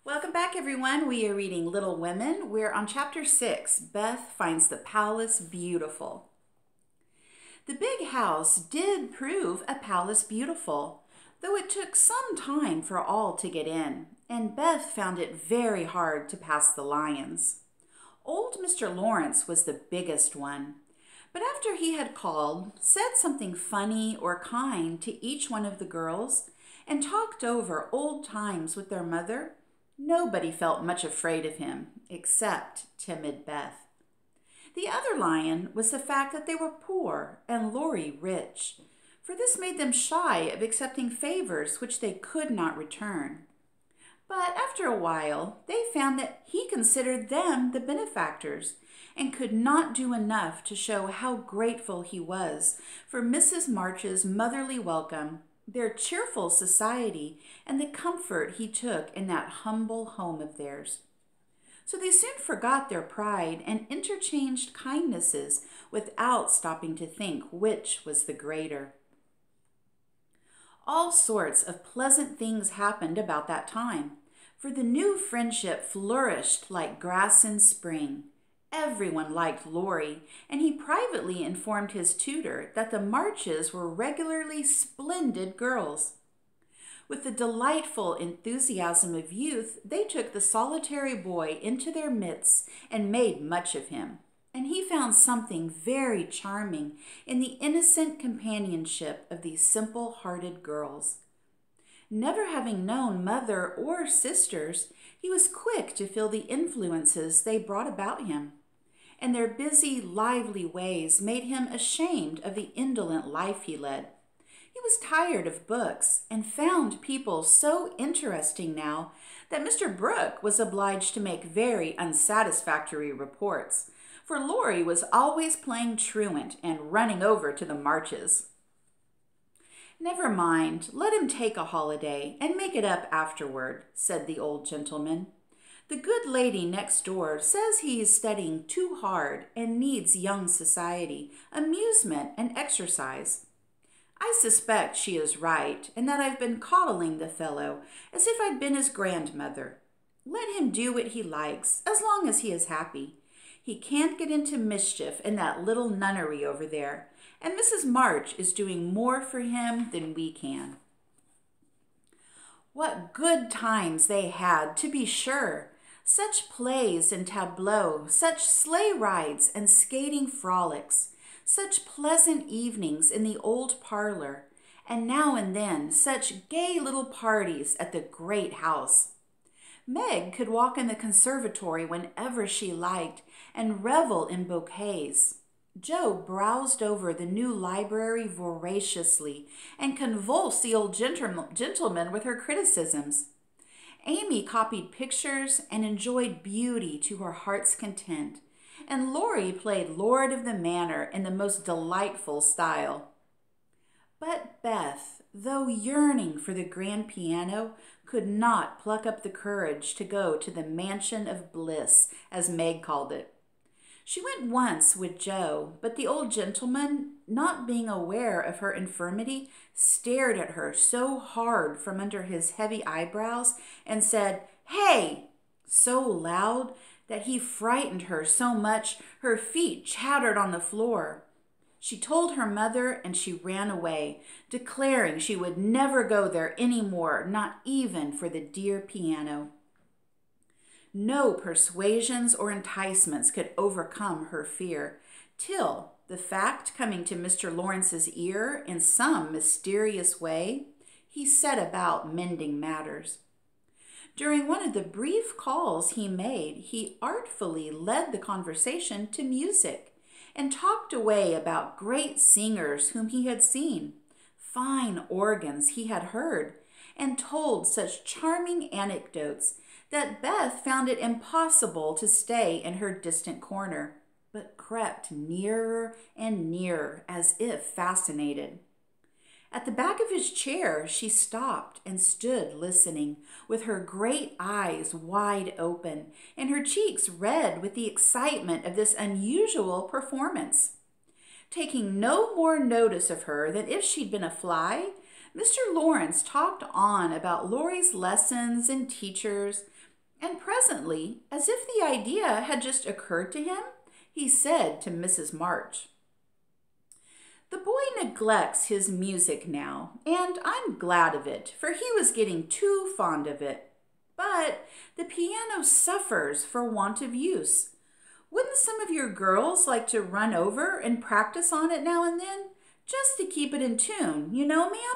Welcome back, everyone. We are reading Little Women. We're on chapter 6. Beth finds the palace beautiful. The big house did prove a palace beautiful, though it took some time for all to get in, and Beth found it very hard to pass the lions. Old Mr. Lawrence was the biggest one, but after he had called, said something funny or kind to each one of the girls, and talked over old times with their mother, nobody felt much afraid of him, except timid Beth. The other lion was the fact that they were poor and Laurie rich, for this made them shy of accepting favors which they could not return. But after a while, they found that he considered them the benefactors and could not do enough to show how grateful he was for Mrs. March's motherly welcome, their cheerful society, and the comfort he took in that humble home of theirs. So they soon forgot their pride and interchanged kindnesses without stopping to think which was the greater. All sorts of pleasant things happened about that time, for the new friendship flourished like grass in spring. Everyone liked Laurie, and he privately informed his tutor that the Marches were regularly splendid girls. With the delightful enthusiasm of youth, they took the solitary boy into their midst and made much of him, and he found something very charming in the innocent companionship of these simple-hearted girls. Never having known mother or sisters, he was quick to feel the influences they brought about him, and their busy, lively ways made him ashamed of the indolent life he led. He was tired of books and found people so interesting now that Mr. Brooke was obliged to make very unsatisfactory reports, for Laurie was always playing truant and running over to the Marches. "Never mind, let him take a holiday and make it up afterward," said the old gentleman. "The good lady next door says he is studying too hard and needs young society, amusement, and exercise. I suspect she is right, and that I've been coddling the fellow as if I'd been his grandmother. Let him do what he likes, as long as he is happy. He can't get into mischief in that little nunnery over there, and Mrs. March is doing more for him than we can." What good times they had, to be sure! Such plays and tableaux, such sleigh rides and skating frolics, such pleasant evenings in the old parlor, and now and then such gay little parties at the great house. Meg could walk in the conservatory whenever she liked and revel in bouquets. Jo browsed over the new library voraciously and convulsed the old gentleman with her criticisms. Amy copied pictures and enjoyed beauty to her heart's content, and Laurie played Lord of the Manor in the most delightful style. But Beth, though yearning for the grand piano, could not pluck up the courage to go to the mansion of bliss, as Meg called it. She went once with Jo, but the old gentleman, not being aware of her infirmity, stared at her so hard from under his heavy eyebrows and said, "Hey!" so loud that he frightened her so much her feet chattered on the floor. She told her mother and she ran away, declaring she would never go there any more, not even for the dear piano. No persuasions or enticements could overcome her fear, till, the fact coming to Mr. Lawrence's ear in some mysterious way, he set about mending matters. During one of the brief calls he made, he artfully led the conversation to music and talked away about great singers whom he had seen, fine organs he had heard, and told such charming anecdotes that Beth found it impossible to stay in her distant corner, but crept nearer and nearer as if fascinated. At the back of his chair, she stopped and stood listening, with her great eyes wide open and her cheeks red with the excitement of this unusual performance. Taking no more notice of her than if she'd been a fly, Mr. Lawrence talked on about Laurie's lessons and teachers, And presently, as if the idea had just occurred to him, he said to Mrs. March, "The boy neglects his music now, and I'm glad of it, for he was getting too fond of it. But the piano suffers for want of use. Wouldn't some of your girls like to run over and practice on it now and then, just to keep it in tune, you know, ma'am?"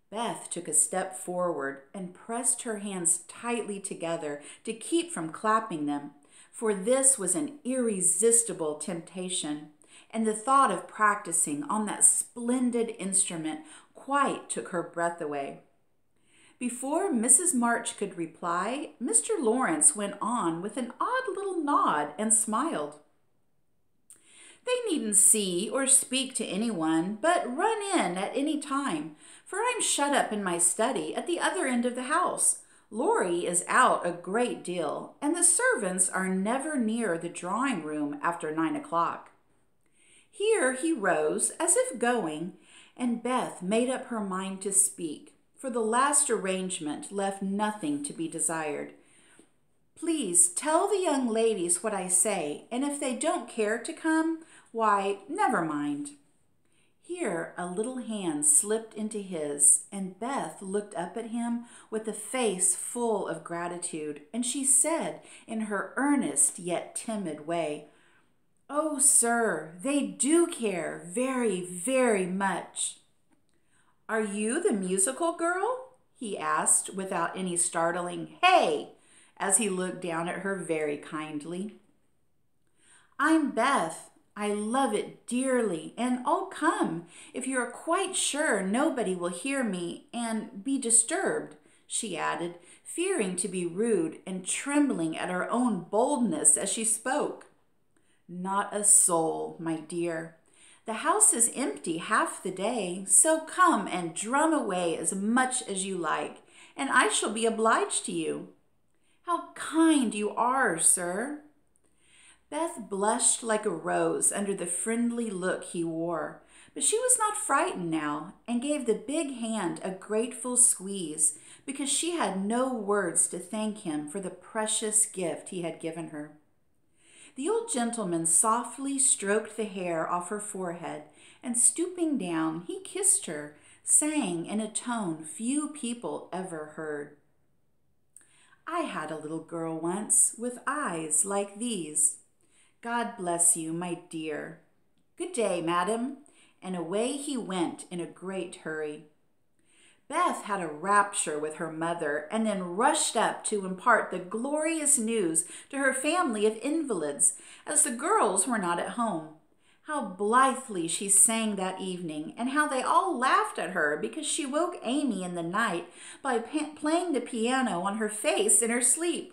Beth took a step forward and pressed her hands tightly together to keep from clapping them, for this was an irresistible temptation, and the thought of practicing on that splendid instrument quite took her breath away. Before Mrs. March could reply, Mr. Lawrence went on with an odd little nod and smiled. "They needn't see or speak to anyone, but run in at any time, for I'm shut up in my study at the other end of the house. Laurie is out a great deal, and the servants are never near the drawing room after 9 o'clock. Here he rose, as if going, and Beth made up her mind to speak, for the last arrangement left nothing to be desired. "Please tell the young ladies what I say, and if they don't care to come, why, never mind." Here a little hand slipped into his, and Beth looked up at him with a face full of gratitude, and she said in her earnest yet timid way, "Oh, sir, they do care very, very much." "Are you the musical girl?" he asked without any startling "Hey!" as he looked down at her very kindly. "I'm Beth. I love it dearly, and oh, come, if you are quite sure nobody will hear me and be disturbed," she added, fearing to be rude and trembling at her own boldness as she spoke. "Not a soul, my dear. The house is empty half the day, so come and drum away as much as you like, and I shall be obliged to you." "How kind you are, sir." Beth blushed like a rose under the friendly look he wore, but she was not frightened now, and gave the big hand a grateful squeeze, because she had no words to thank him for the precious gift he had given her. The old gentleman softly stroked the hair off her forehead, and stooping down, he kissed her, saying in a tone few people ever heard, "I had a little girl once with eyes like these. God bless you, my dear. Good day, madam." And away he went in a great hurry. Beth had a rapture with her mother, and then rushed up to impart the glorious news to her family of invalids, as the girls were not at home. How blithely she sang that evening, and how they all laughed at her because she woke Amy in the night by playing the piano on her face in her sleep.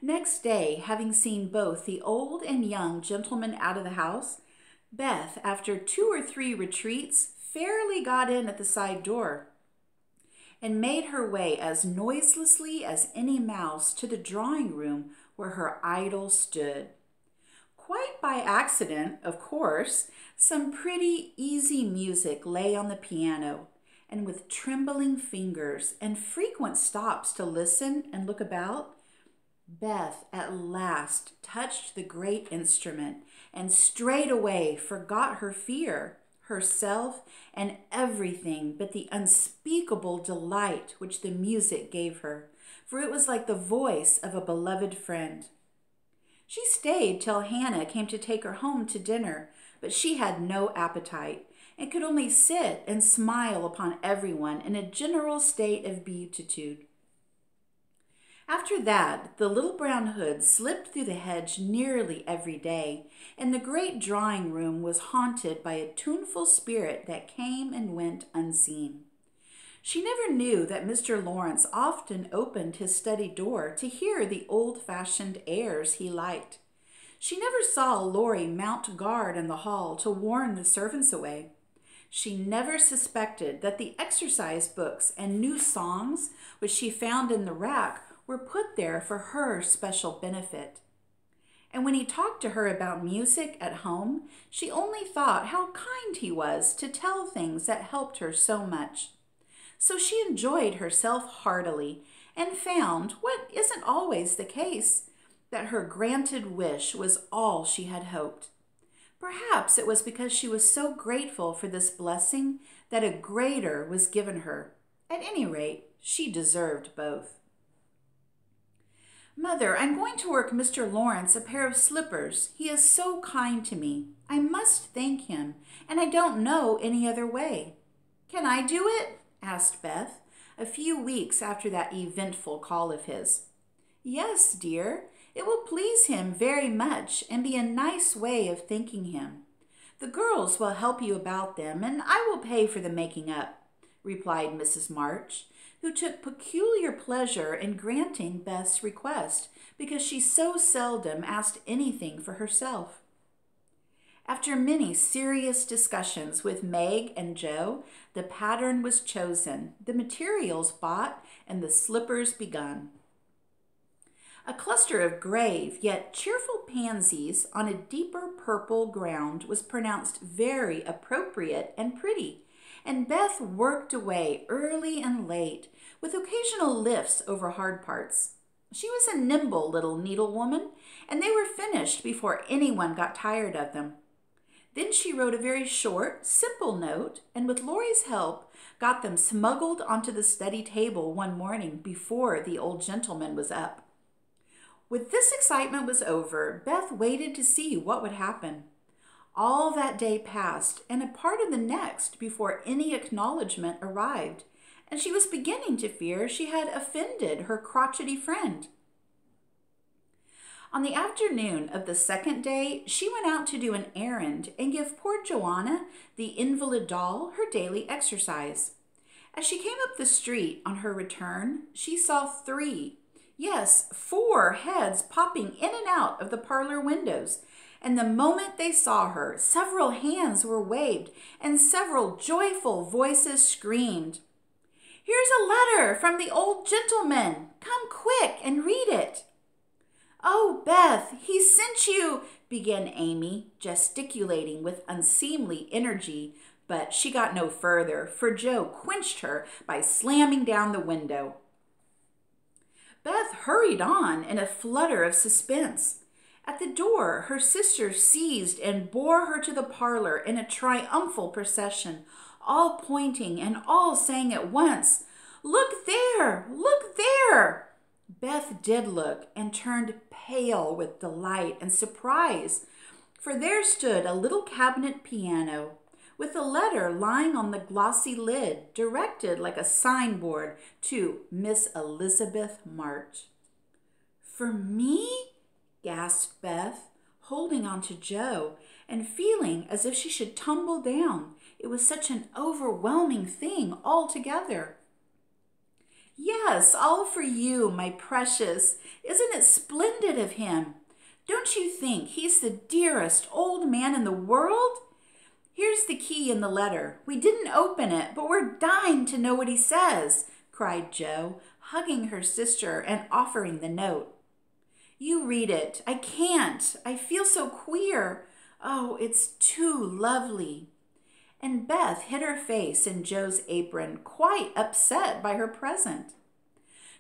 Next day, having seen both the old and young gentlemen out of the house, Beth, after 2 or 3 retreats, fairly got in at the side door, and made her way as noiselessly as any mouse to the drawing room where her idol stood. Quite by accident, of course, some pretty easy music lay on the piano, and with trembling fingers and frequent stops to listen and look about, Beth at last touched the great instrument, and straightway forgot her fear, herself, and everything but the unspeakable delight which the music gave her, for it was like the voice of a beloved friend. She stayed till Hannah came to take her home to dinner, but she had no appetite, and could only sit and smile upon everyone in a general state of beatitude. After that, the little brown hood slipped through the hedge nearly every day, and the great drawing room was haunted by a tuneful spirit that came and went unseen. She never knew that Mr. Lawrence often opened his study door to hear the old-fashioned airs he liked. She never saw Laurie mount guard in the hall to warn the servants away. She never suspected that the exercise books and new songs which she found in the rack were put there for her special benefit. And when he talked to her about music at home, she only thought how kind he was to tell things that helped her so much. So she enjoyed herself heartily, and found, what isn't always the case, that her granted wish was all she had hoped. Perhaps it was because she was so grateful for this blessing that a greater was given her. At any rate, she deserved both. Mother, I'm going to work Mr. Lawrence a pair of slippers. He is so kind to me. I must thank him, and I don't know any other way. Can I do it? Asked Beth, a few weeks after that eventful call of his. Yes, dear. It will please him very much and be a nice way of thanking him. The girls will help you about them, and I will pay for the making up, replied Mrs. March, who took peculiar pleasure in granting Beth's request because she so seldom asked anything for herself. After many serious discussions with Meg and Joe, the pattern was chosen, the materials bought, and the slippers begun. A cluster of grave yet cheerful pansies on a deeper purple ground was pronounced very appropriate and pretty, and Beth worked away early and late, with occasional lifts over hard parts. She was a nimble little needlewoman, and they were finished before anyone got tired of them. Then she wrote a very short, simple note, and with Laurie's help, got them smuggled onto the study table one morning before the old gentleman was up. When this excitement was over, Beth waited to see what would happen. All that day passed, and a part of the next before any acknowledgement arrived, and she was beginning to fear she had offended her crotchety friend. On the afternoon of the second day, she went out to do an errand and give poor Joanna, the invalid doll, her daily exercise. As she came up the street on her return, she saw 4 heads popping in and out of the parlor windows, and the moment they saw her, several hands were waved and several joyful voices screamed, "Here's a letter from the old gentleman. Come quick and read it." "Oh, Beth, he sent you," began Amy, gesticulating with unseemly energy, but she got no further, for Joe quenched her by slamming down the window. Beth hurried on in a flutter of suspense. At the door, her sister seized and bore her to the parlor in a triumphal procession, all pointing and all saying at once, "Look there! Look there!" Beth did look and turned pale with delight and surprise, for there stood a little cabinet piano with a letter lying on the glossy lid, directed like a signboard to Miss Elizabeth March. "For me?" gasped Beth, holding on to Joe and feeling as if she should tumble down. It was such an overwhelming thing altogether. "Yes, all for you, my precious. Isn't it splendid of him? Don't you think he's the dearest old man in the world? Here's the key in the letter. We didn't open it, but we're dying to know what he says," cried Joe, hugging her sister and offering the note. "You read it. I can't. I feel so queer. Oh, it's too lovely." And Beth hid her face in Joe's apron, quite upset by her present.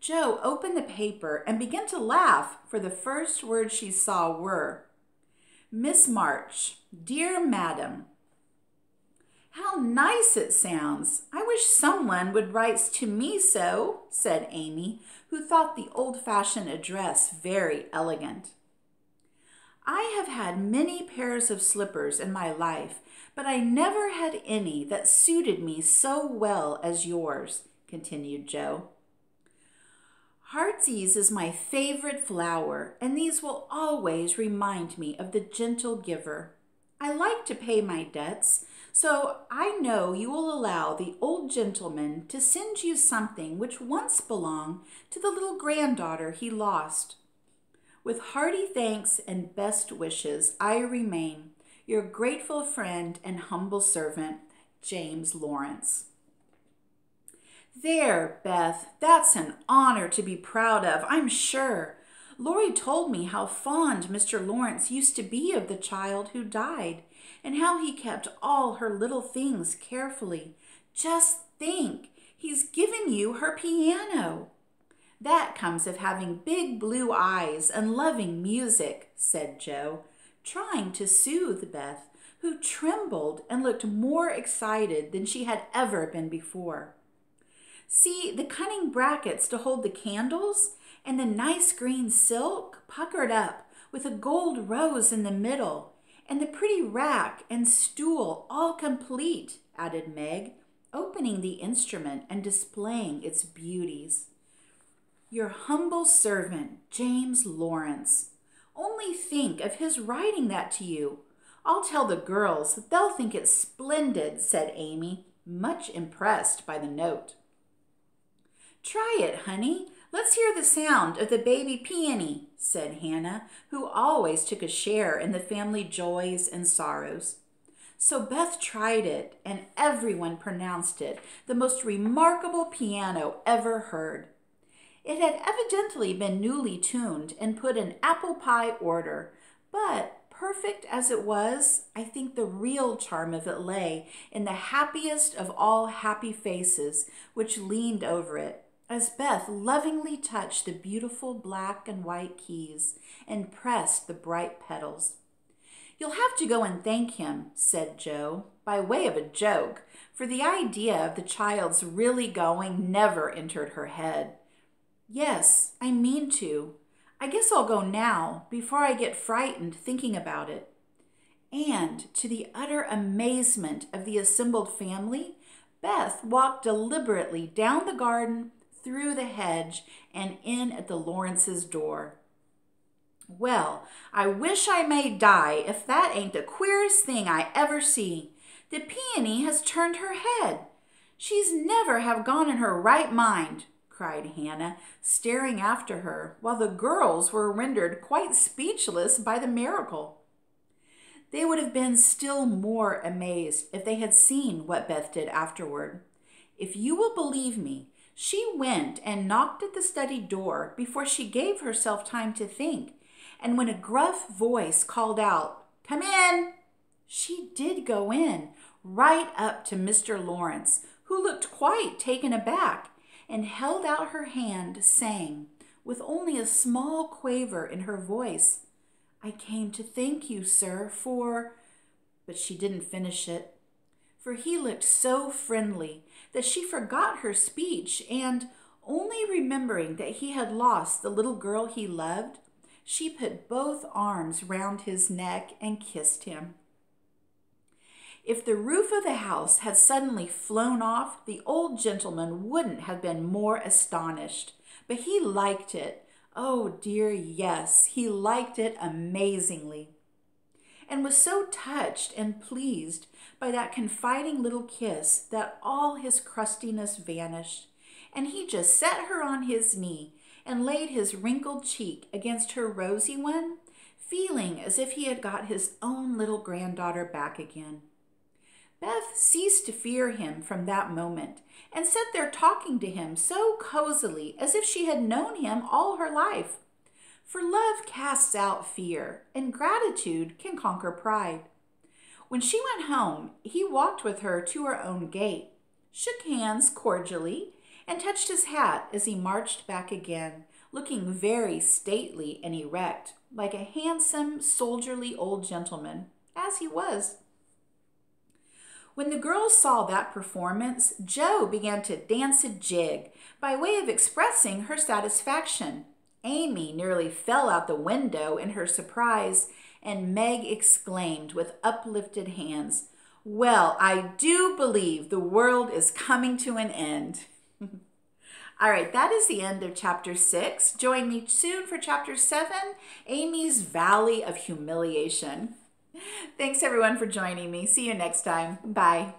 Joe opened the paper and began to laugh, for the first words she saw were, "Miss March, dear Madam." "How nice it sounds. I wish someone would write to me so," said Amy, who thought the old-fashioned address very elegant. "I have had many pairs of slippers in my life, but I never had any that suited me so well as yours," continued Joe. "Heartsease is my favorite flower, and these will always remind me of the gentle giver. I like to pay my debts, so I know you will allow the old gentleman to send you something which once belonged to the little granddaughter he lost. With hearty thanks and best wishes, I remain your grateful friend and humble servant, James Lawrence." "There, Beth, that's an honor to be proud of, I'm sure. Laurie told me how fond Mr. Lawrence used to be of the child who died, and how he kept all her little things carefully. Just think, he's given you her piano." That comes of having big blue eyes and loving music, said Joe, trying to soothe Beth, who trembled and looked more excited than she had ever been before. See the cunning brackets to hold the candles, and the nice green silk puckered up with a gold rose in the middle, and the pretty rack and stool all complete, added Meg, opening the instrument and displaying its beauties. Your humble servant, James Lawrence. Only think of his writing that to you. I'll tell the girls. They'll think it's splendid, said Amy, much impressed by the note. Try it, honey. Let's hear the sound of the baby peony, said Hannah, who always took a share in the family joys and sorrows. So Beth tried it, and everyone pronounced it the most remarkable piano ever heard. It had evidently been newly tuned and put in apple pie order, but perfect as it was, I think the real charm of it lay in the happiest of all happy faces which leaned over it, as Beth lovingly touched the beautiful black and white keys and pressed the bright petals. You'll have to go and thank him, said Joe, by way of a joke, for the idea of the child's really going never entered her head. Yes, I mean to. I guess I'll go now, before I get frightened thinking about it. And, to the utter amazement of the assembled family, Beth walked deliberately down the garden, through the hedge, and in at the Lawrences' door. Well, I wish I may die if that ain't the queerest thing I ever see. The peony has turned her head. She's never have gone in her right mind, cried Hannah, staring after her, while the girls were rendered quite speechless by the miracle. They would have been still more amazed if they had seen what Beth did afterward. If you will believe me, she went and knocked at the study door before she gave herself time to think, and when a gruff voice called out, "Come in," she did go in, right up to Mr. Lawrence, who looked quite taken aback, and held out her hand, saying, with only a small quaver in her voice, "I came to thank you, sir, for—" But she didn't finish it, for he looked so friendly that she forgot her speech, and, only remembering that he had lost the little girl he loved, she put both arms round his neck and kissed him. If the roof of the house had suddenly flown off, the old gentleman wouldn't have been more astonished. But he liked it. Oh dear, yes, he liked it amazingly, and was so touched and pleased by that confiding little kiss that all his crustiness vanished, and he just set her on his knee and laid his wrinkled cheek against her rosy one, feeling as if he had got his own little granddaughter back again. Beth ceased to fear him from that moment, and sat there talking to him so cozily as if she had known him all her life. For love casts out fear, and gratitude can conquer pride. When she went home, he walked with her to her own gate, shook hands cordially, and touched his hat as he marched back again, looking very stately and erect, like a handsome, soldierly old gentleman, as he was. When the girls saw that performance, Jo began to dance a jig by way of expressing her satisfaction. Amy nearly fell out the window in her surprise, and Meg exclaimed with uplifted hands, "Well, I do believe the world is coming to an end." All right, that is the end of Chapter 6. Join me soon for Chapter 7, Amy's Valley of Humiliation. Thanks, everyone, for joining me. See you next time. Bye.